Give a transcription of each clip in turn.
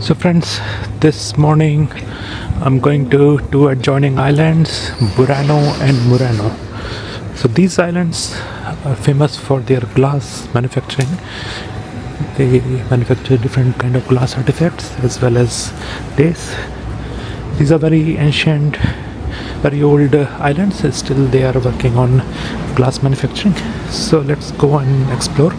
So friends, this morning I'm going to two adjoining islands, Burano and Murano. So these islands are famous for their glass manufacturing. They manufacture different kind of glass artifacts as well as this. These are very ancient, very old islands. Still they are working on glass manufacturing. So let's go and explore.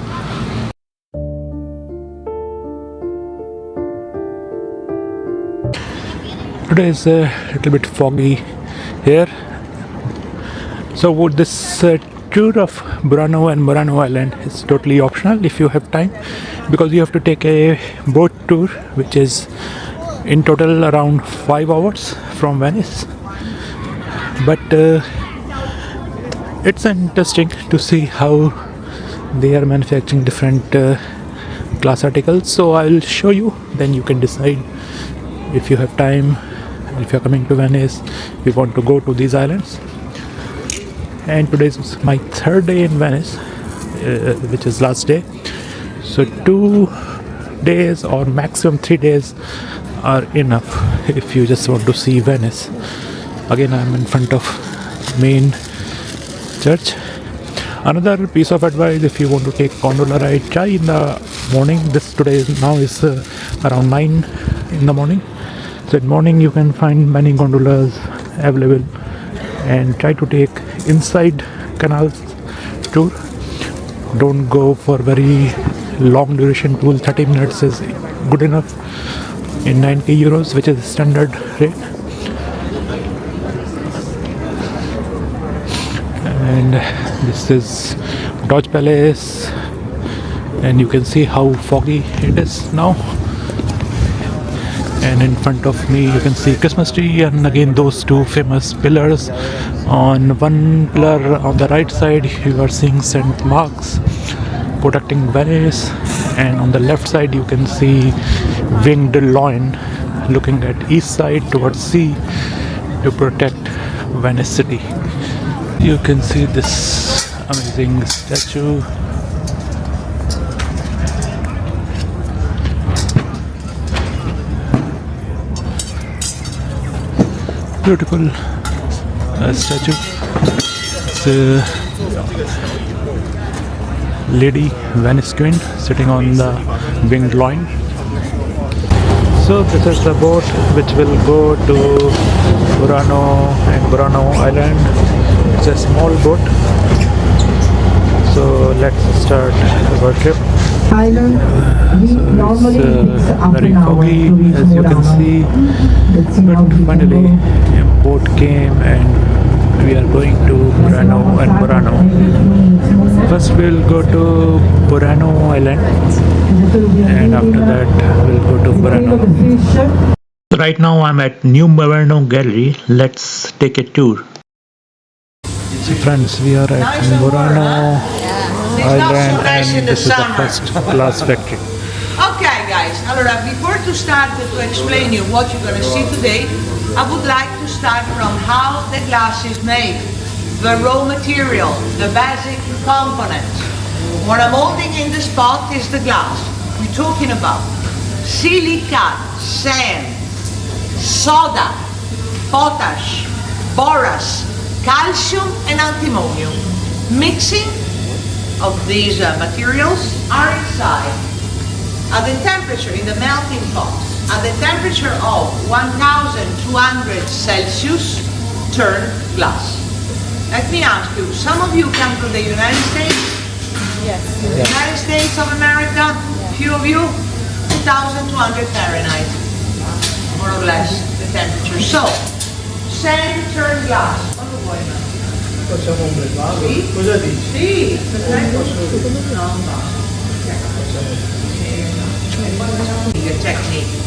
Today is a little bit foggy here. So this tour of Burano and Murano Island is totally optional if you have time, because you have to take a boat tour which is in total around 5 hours from Venice. But it's interesting to see how they are manufacturing different glass articles. So I'll show you, then you can decide if you have time. If you're coming to Venice, you want to go to these islands. And today is my third day in Venice, which is last day. So 2 days or maximum 3 days are enough if you just want to see Venice. Again, I'm in front of main church. Another piece of advice: if you want to take gondola ride, try in the morning. Now is around 9 in the morning. So in morning you can find many gondolas available, and try to take inside canals tour. Don't go for very long duration tour. 30 minutes is good enough in 90 euros, which is standard rate. And this is Dodge Palace, and you can see how foggy it is now. And in front of me you can see Christmas tree, and again those two famous pillars. On one pillar on the right side you are seeing St. Mark's protecting Venice, and on the left side you can see winged lion looking at east side towards sea to protect Venice city. You can see this amazing statue. Beautiful statue. It's a lady Venice Queen sitting on the winged lion. So this is the boat which will go to Burano and Burano Island. It's a small boat. So let's start our trip. Island. So it's very foggy, as you can see, but finally a boat came and we are going to Murano and Burano. First we'll go to Burano Island, and after that we'll go to Burano. Right now I'm at New Murano Gallery. Let's take a tour. So friends, we are at Murano Island, and this is the first glass factory. Okay guys, allora before to start to explain you what you're going to see today, I would like to start from how the glass is made, the raw material, the basic components. What I'm holding in the spot is the glass. We're talking about silicate, sand, soda, potash, borax, calcium and antimony. Mixing of these materials are inside at the temperature in the melting pot at the temperature of 1200 Celsius turn glass. Let me ask you, some of you come to the United States? Yes. United States of America, few of you, 2200 Fahrenheit, more or less the temperature. So, sand turn glass. Quando vuoi? Facciamo un brevato? Sì? Cosa dici? Sì, perfetto. No, basta. Technique.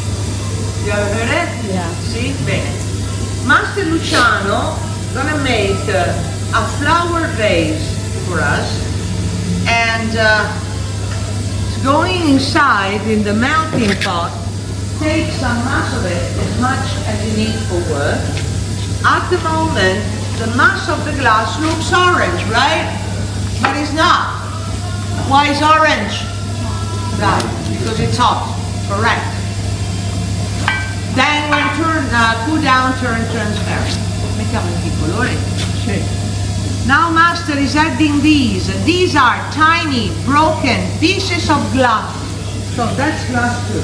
You ever heard it? Yeah. See? Bene. Master Luciano gonna make a flower vase for us, and going inside in the melting pot, take some mass of it, as much as you need for work. At the moment, the mass of the glass looks orange, right? But it's not. Why is orange? Right, because it's hot. Correct. Then when cool down, turn transparent. Mettiamo anche i colori. Now master is adding these. These are tiny, broken pieces of glass. So that's glass too.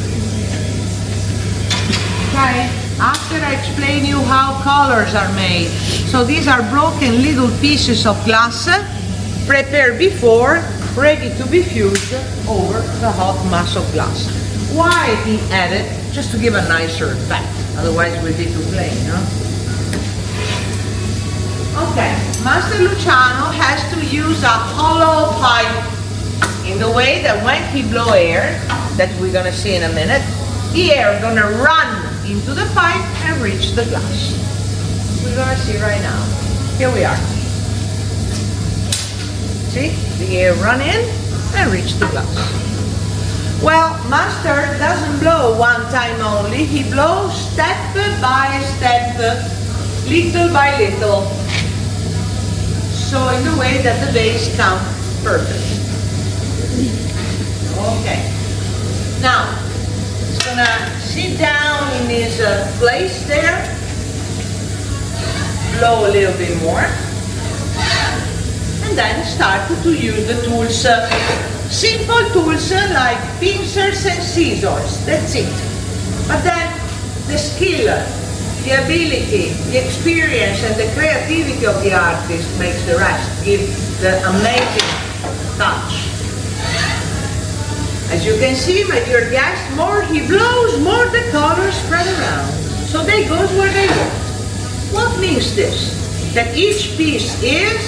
Okay? After I explain you how colors are made. So these are broken little pieces of glass prepared before, ready to be fused over the hot mass of glass. Why he added? Just to give a nicer effect. Otherwise it would be too plain, no? Okay, Master Luciano has to use a hollow pipe in the way that when he blow air, that we're gonna see in a minute, the air is gonna run into the pipe and reach the glass. We're gonna see right now. Here we are. See, the air run in and reach the glass. Well, Master doesn't blow one time only, he blows step by step, little by little. So in the way that the base comes perfect. Okay. Now, it's gonna sit down in his place there, blow a little bit more, and then start to use the tools. Simple tools like pincers and scissors, that's it. But then the skill, the ability, the experience and the creativity of the artist makes the rest, give the amazing touch. As you can see, my dear guests, more he blows, more the colors spread around. So they go where they want. What means this? That each piece is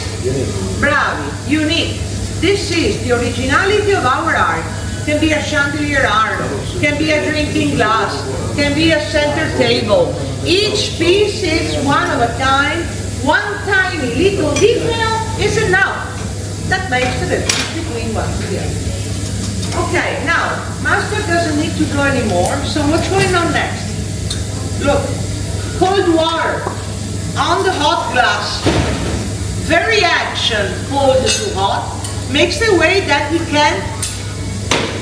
bravi, unique. This is the originality of our art. Can be a chandelier art, can be a drinking glass, can be a center table. Each piece is one of a kind. One tiny little detail is enough. That makes the difference between one and the other. Okay, now, Master doesn't need to go anymore, so what's going on next? Look, cold water on the hot glass. Very action, cold to hot, makes the way that we can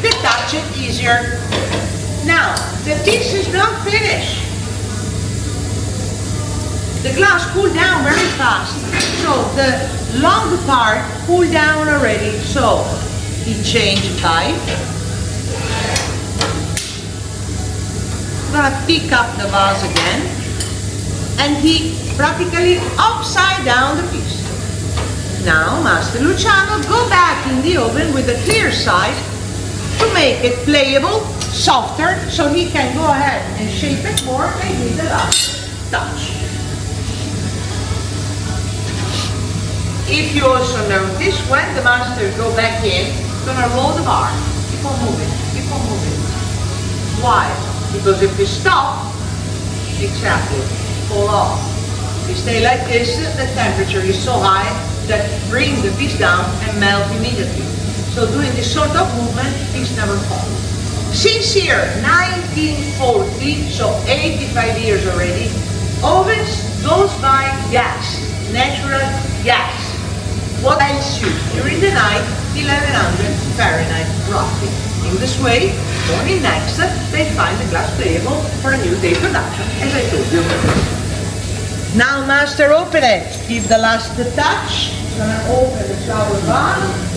detach it easier. Now, the piece is not finished. The glass cooled down very fast, so the long part cooled down already. So he changed pipe. Gonna pick up the vase again, and he practically upside down the piece. Now, Master Luciano, go back in the oven with the clear side to make it playable, softer, so he can go ahead and shape it more and give the last touch. If you also notice, when the Master go back in, gonna roll the bar. Keep on moving, keep on moving. Why? Because if you stop, exactly, fall off. If you stay like this, the temperature is so high that bring the piece down and melt immediately. So doing this sort of movement, piece never falls. Since here, 1940, so 85 years already, ovens goes by gas, natural gas. What else used during the night, 1100 Fahrenheit roughly. In this way, morning next, they find the glass playable for a new day production, as I told you. Now, Master, open it. Give the last touch. Gonna open the flower vase.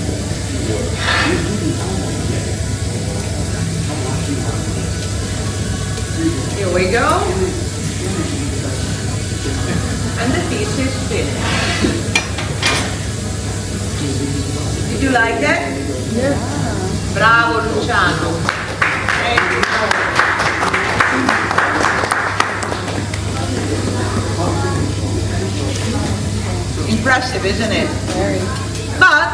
Here we go. And the piece is finished. Did you like that? Yes. Bravo, Luciano. Thank you. Impressive, isn't it? Very. But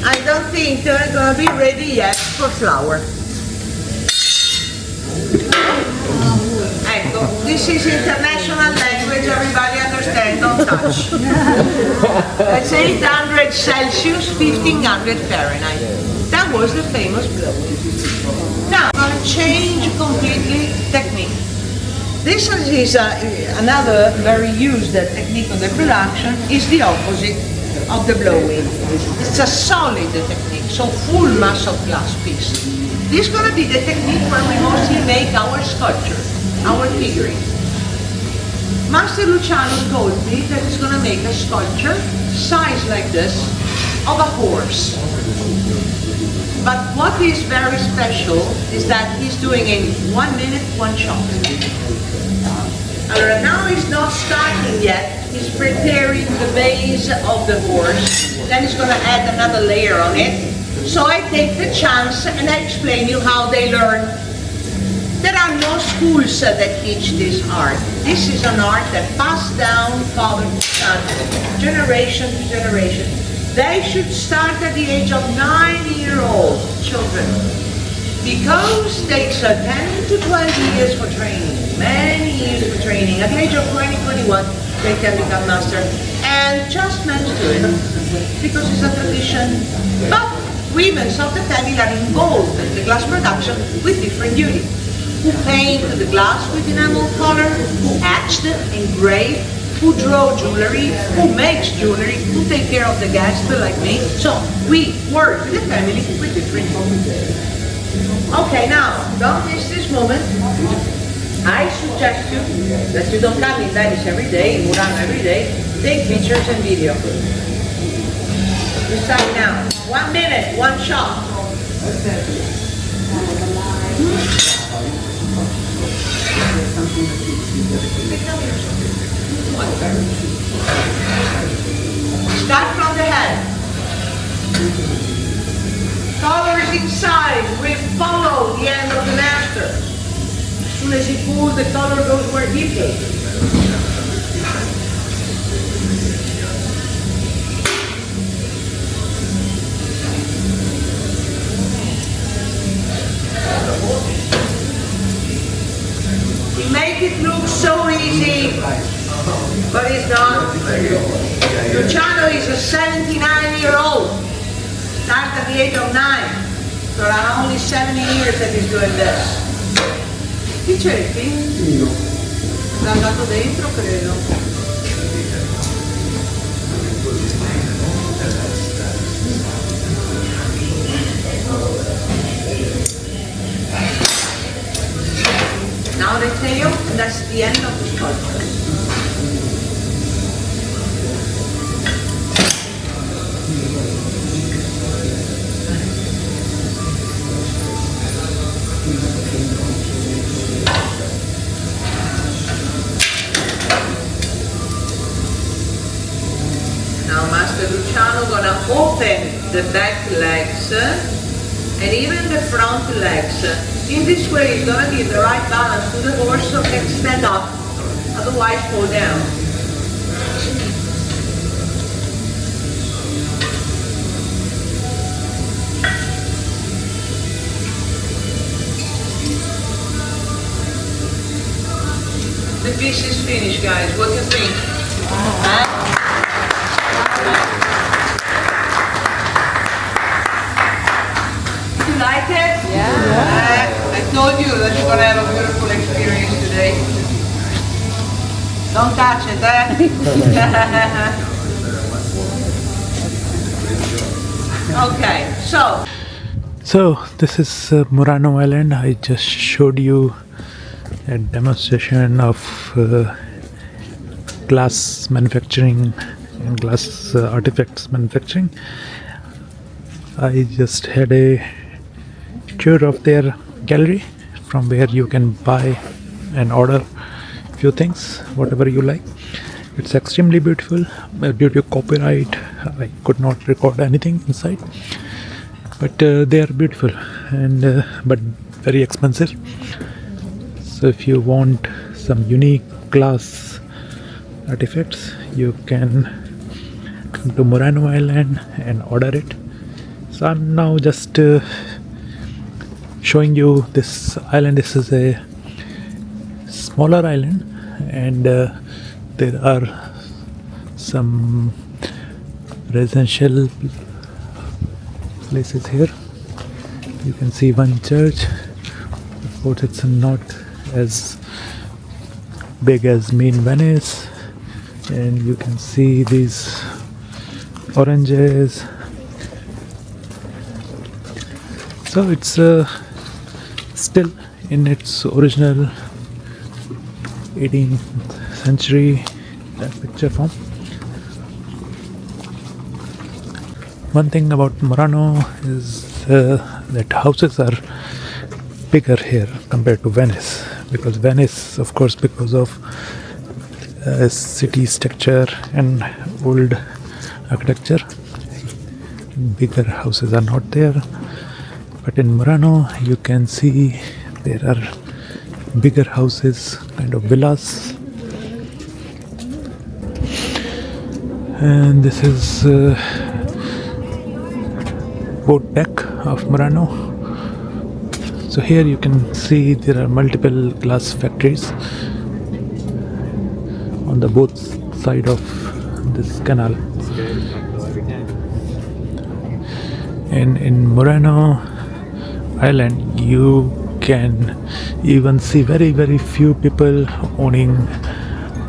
I don't think they're gonna be ready yet for flour. Ecco, this is international language, everybody understand, don't touch. That's 800 Celsius, 1500 Fahrenheit. That was the famous blow. Now, I'm gonna change completely technique. This is another very used technique of the production, is the opposite of the blowing. It's a solid technique, so full mass of glass piece. This is gonna be the technique where we mostly make our sculpture, our figurine. Master Luciano told me that he's gonna make a sculpture, size like this, of a horse. But what is very special is that he's doing in 1 minute, one shot. Now he's not starting yet. He's preparing the base of the horse. Then he's gonna add another layer on it. So I take the chance and I explain you how they learn. There are no schools that teach this art. This is an art that passed down father to son, generation to generation. They should start at the age of 9-year-old children, because it takes 10 to 12 years for training, many years for training. At the age of 20, 21, they can become master. And just meant to it, because it's a tradition. But women of the family are involved in the glass production with different duties. Who paint the glass with enamel color, who etch it, engrave, who draw jewelry, who makes jewelry, who take care of the guests like me. So we work with the family with different moments. Okay, now, don't miss this moment. I suggest you that you don't come in Venice every day, in Murano every day. Take pictures and video. We start now. 1 minute, one shot. Start from the head. Colors inside will follow the end of the master. As soon as he pulls, the color goes where he pulls. Make it look so easy, but it's not. Luciano is a 79-year-old, started at the age of 9, so around only 70 years that he's doing this. Chi cerchi? È andato dentro, credo. Now the tail, and that's the end of the sculpture. Now Master Luciano gonna open the back legs and even the front legs. In this way, it's going to give the right balance to the horse so it can stand up, otherwise fall down. The piece is finished, guys. What do you think? Huh? You like it? Yeah. I told you that you're gonna have a beautiful experience today. Don't touch it, Okay, so. So this is Murano Island. I just showed you a demonstration of glass manufacturing and glass artifacts manufacturing. I just had a tour of their gallery from where you can buy and order few things, whatever you like. It's extremely beautiful. Due to copyright, I could not record anything inside, but they are beautiful and but very expensive. So if you want some unique glass artifacts, you can come to Murano Island and order it. So I'm now just showing you this island. This is a smaller island, and there are some residential places here. You can see one church. Of course, it's not as big as main Venice, and you can see these oranges. So it's still in its original 18th century picture form. One thing about Murano is that houses are bigger here compared to Venice, because Venice, of course, because of city structure and old architecture, bigger houses are not there. But in Murano you can see there are bigger houses, kind of villas. And this is boat deck of Murano. So here you can see there are multiple glass factories on the both side of this canal. And in Murano Island you can even see very few people owning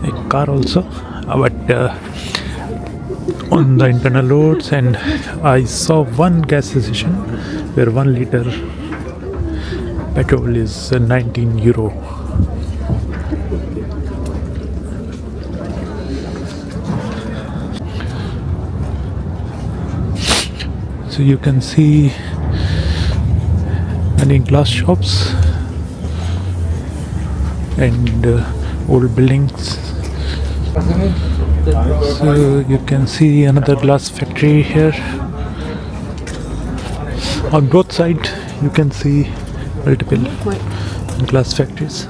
a car also, but on the internal roads. And I saw one gas station where 1 liter petrol is €19. So you can see many glass shops and old buildings. So you can see another glass factory here. On both sides you can see multiple glass factories.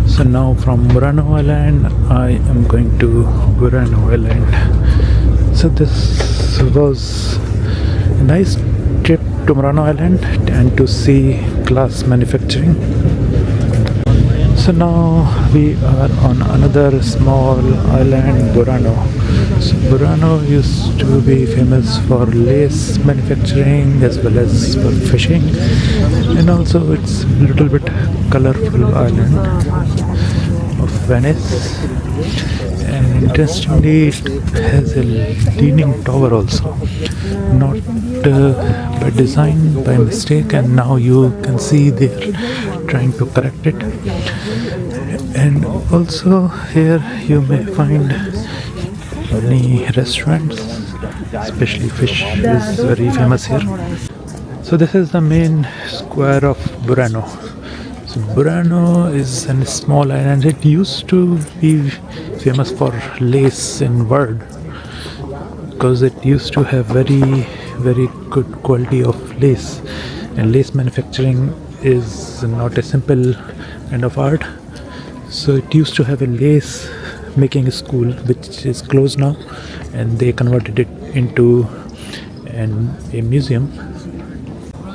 So now from Murano Island I am going to Burano Island. So this was a nice trip to Murano Island and to see glass manufacturing. So now we are on another small island, Burano. So Burano used to be famous for lace manufacturing as well as for fishing, and also it's a little bit colorful island of Venice. And interestingly, it has a leaning tower also, not by design, by mistake, and now you can see they're trying to correct it. And also here you may find many restaurants, especially fish is very famous here. So this is the main square of Burano. So Burano is a small island. It used to be famous for lace in world, because it used to have very good quality of lace, and lace manufacturing is not a simple kind of art. So it used to have a lace making school which is closed now, and they converted it into a museum.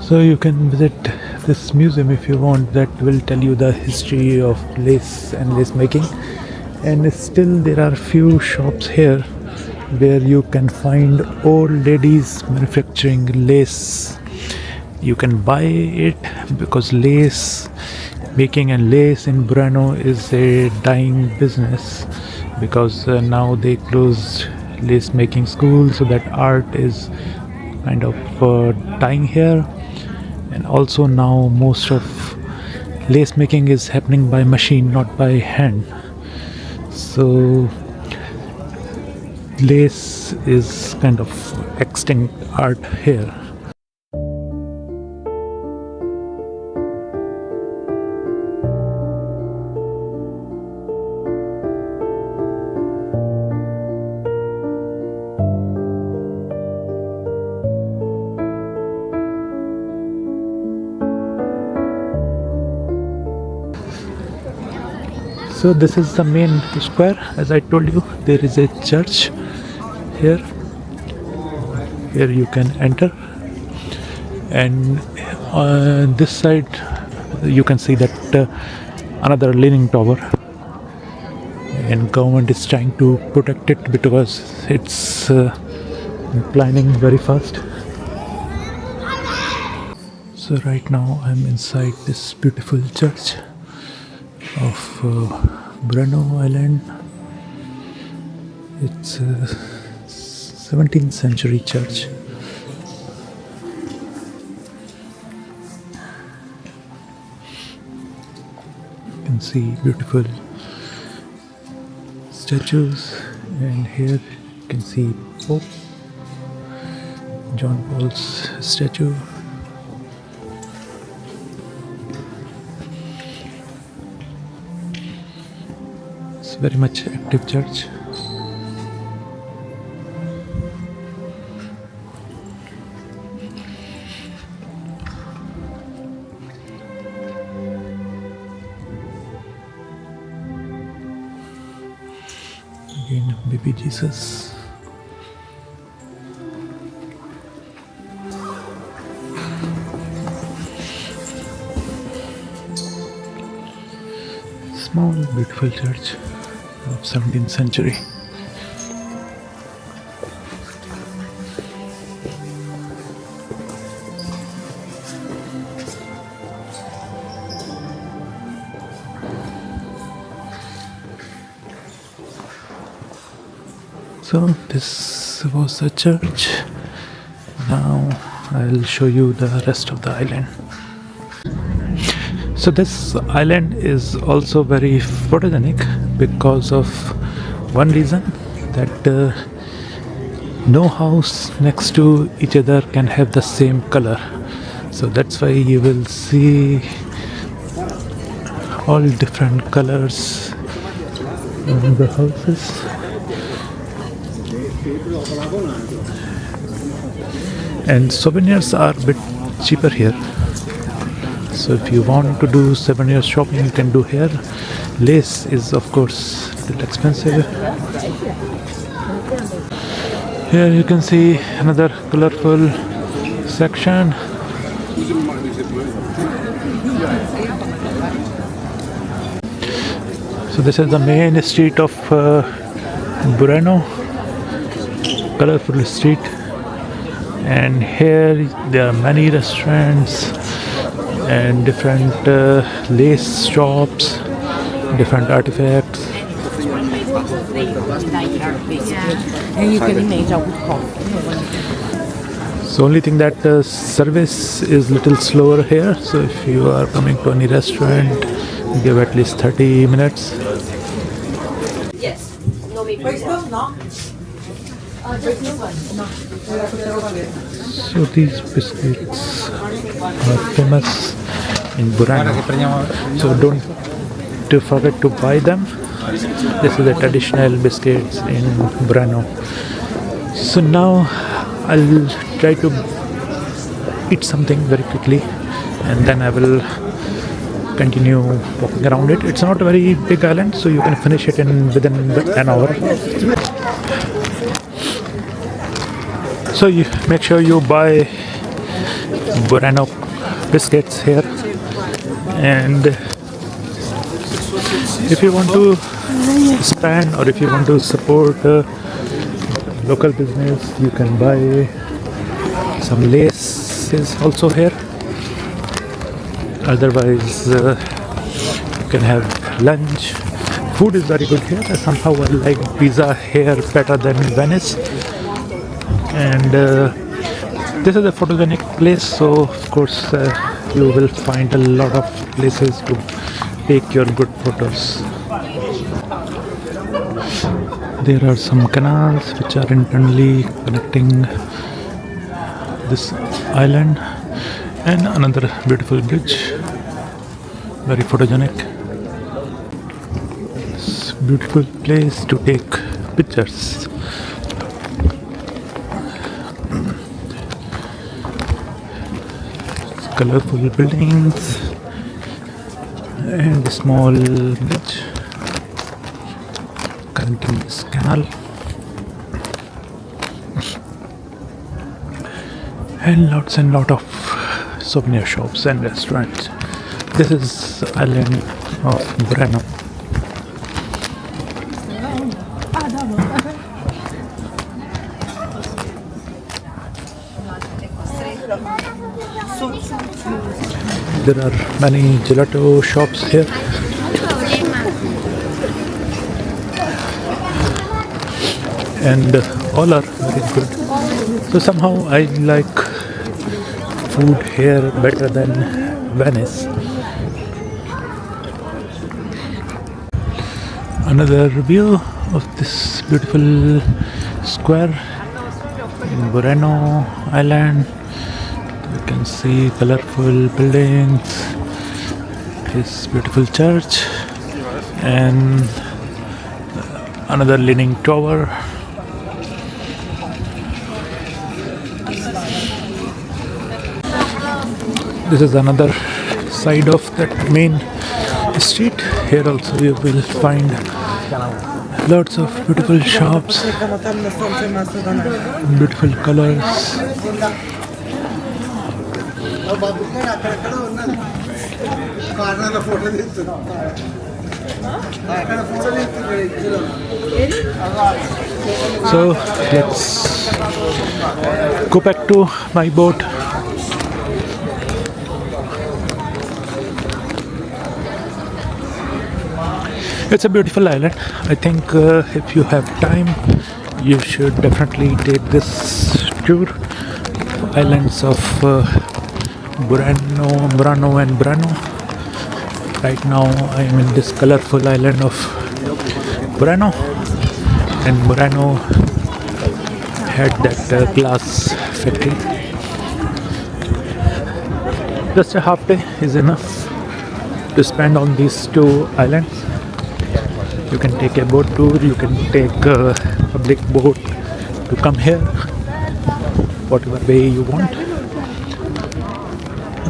So you can visit this museum if you want. That will tell you the history of lace and lace making. And still there are few shops here where you can find old ladies manufacturing lace. You can buy it because lace making and lace in Burano is a dying business, because now they closed lace making school, so that art is kind of dying here. And also now most of lace making is happening by machine, not by hand. So lace is kind of extinct art here. So this is the main square. As I told you, there is a church here where you can enter, and on this side you can see that another leaning tower, and government is trying to protect it because it's declining very fast. So right now I'm inside this beautiful church of Burano Island. It's a 17th century church. can see beautiful statues, and here you can see Pope John Paul's statue. It's very much active church. Again, baby Jesus. Small, beautiful church of 17th century. So this was the church. Now I'll show you the rest of the island. So this island is also very photogenic because of one reason, that no house next to each other can have the same color. So that's why you will see all different colors in the houses. And souvenirs are a bit cheaper here. So if you want to do souvenir shopping, you can do here. Lace is of course a little expensive. Here you can see another colorful section. So this is the main street of Burano, colorful street, and here there are many restaurants and different lace shops, different artifacts. And you can imagine how good coffee. So only thing that service is little slower here. So if you are coming to any restaurant, give at least 30 minutes. Yes. So these biscuits are famous in Burano. So don't forget to buy them. This is the traditional biscuits in Burano. So now I'll try to eat something very quickly, and then I will continue walking around it. It's not a very big island, so you can finish it within an hour. So you make sure you buy Burano biscuits here, and if you want to spend or if you want to support local business, you can buy some laces also here. Otherwise you can have lunch. Food is very good here. Somehow I like pizza here better than Venice. And this is a photogenic place, so of course you will find a lot of places to take your good photos. There are some canals which are internally connecting this island, and another beautiful bridge, very photogenic. It's a beautiful place to take pictures. Colorful buildings and a small bridge connecting this canal, and lots of souvenir shops and restaurants. This is the island of Burano. There are many gelato shops here. And all are very good. So somehow I like food here better than Venice. Another view of this beautiful square in Burano Island. You can see colorful buildings, this beautiful church, and another leaning tower. This is another side of that main street. Here also you will find lots of beautiful shops, beautiful colors. So let's go back to my boat. It's a beautiful island. I think if you have time, you should definitely take this tour. Islands of Murano and Burano. Right now I am in this colorful island of Burano, and Burano had that glass factory. Just a half day is enough to spend on these two islands. You can take a boat tour, you can take a public boat to come here, whatever way you want.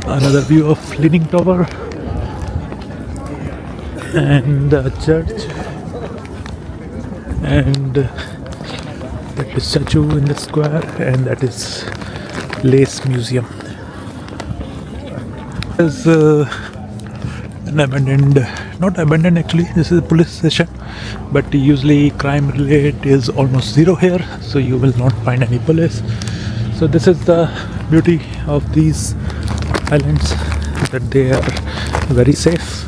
Another view of Leaning Tower and the church, and that is statue in the square, and that is Lace Museum. There's an abandoned, not abandoned actually, this is a police station, but usually crime rate is almost zero here, so you will not find any police. So this is the beauty of these islands, that they are very safe.